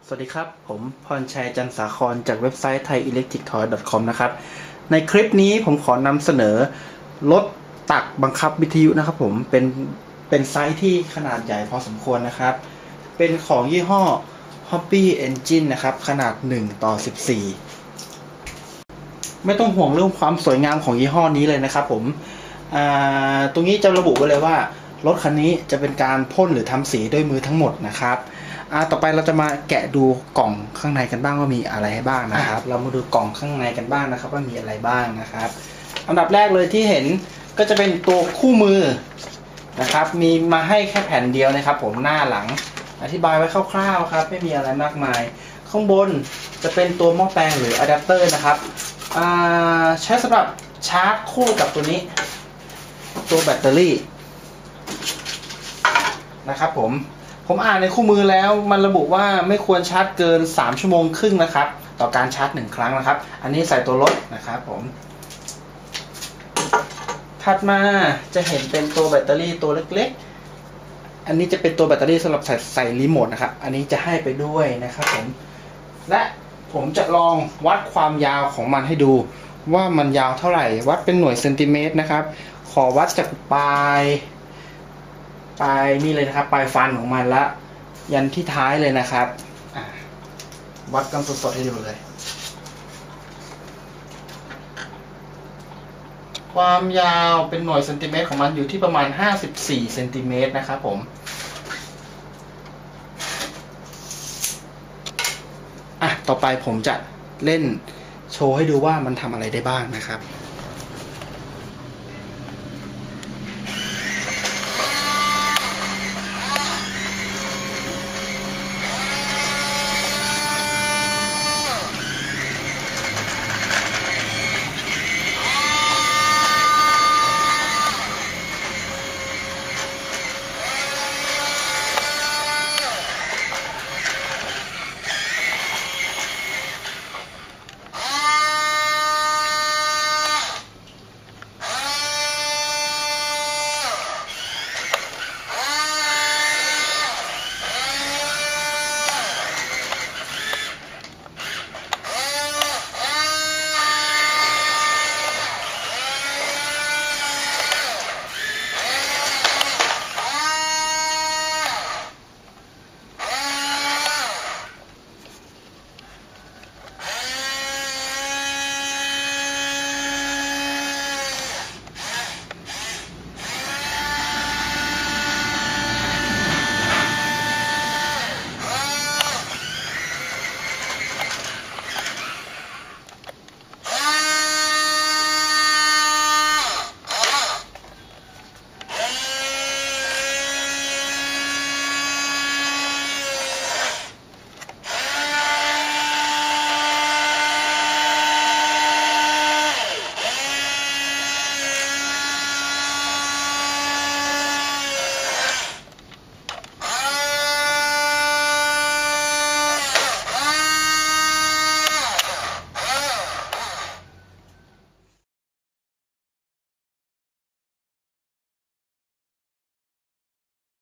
สวัสดีครับผมพรชัยจันสาครจากเว็บไซต์ thaiElectricToy.com นะครับในคลิปนี้ผมขอนำเสนอรถตักบังคับวิทยุนะครับผมเป็นไซส์ที่ขนาดใหญ่พอสมควรนะครับเป็นของยี่ห้อ Hobby Engine นะครับขนาด1:14ไม่ต้องห่วงเรื่องความสวยงามของยี่ห้อนี้เลยนะครับผมตรงนี้จะระบุไว้เลยว่ารถคันนี้จะเป็นการพ่นหรือทำสีด้วยมือทั้งหมดนะครับต่อไปเราจะมาแกะดูกล่องข้างในกันบ้างว่ามีอะไรให้บ้างนะครับเรามาดูกล่องข้างในกันบ้างนะครับว่ามีอะไรบ้างนะครับอันดับแรกเลยที่เห็นก็จะเป็นตัวคู่มือนะครับมีมาให้แค่แผ่นเดียวนะครับผมหน้าหลังอธิบายไว้คร่าวๆครับไม่มีอะไรมากมายข้างบนจะเป็นตัวหม้อแปลงหรืออะแดปเตอร์นะครับใช้สำหรับชาร์จคู่กับตัวนี้ตัวแบตเตอรี่นะครับผมอ่านในคู่มือแล้วมันระบุว่าไม่ควรชาร์จเกิน3 ชั่วโมงครึ่งนะครับต่อการชาร์จ1 ครั้งนะครับอันนี้ใส่ตัวรถนะครับผมถัดมาจะเห็นเป็นตัวแบตเตอรี่ตัวเล็กๆอันนี้จะเป็นตัวแบตเตอรี่สำหรับใส่รีโมทนะครับอันนี้จะให้ไปด้วยนะครับผมและผมจะลองวัดความยาวของมันให้ดูว่ามันยาวเท่าไหร่วัดเป็นหน่วยเซนติเมตรนะครับขอวัดจากปลายนี่เลยนะครับปลายฟันของมันละยันที่ท้ายเลยนะครับวัดกันสดๆให้ดูเลยความยาวเป็นหน่วยเซนติเมตรของมันอยู่ที่ประมาณ54เซนติเมตรนะครับผมต่อไปผมจะเล่นโชว์ให้ดูว่ามันทำอะไรได้บ้างนะครับ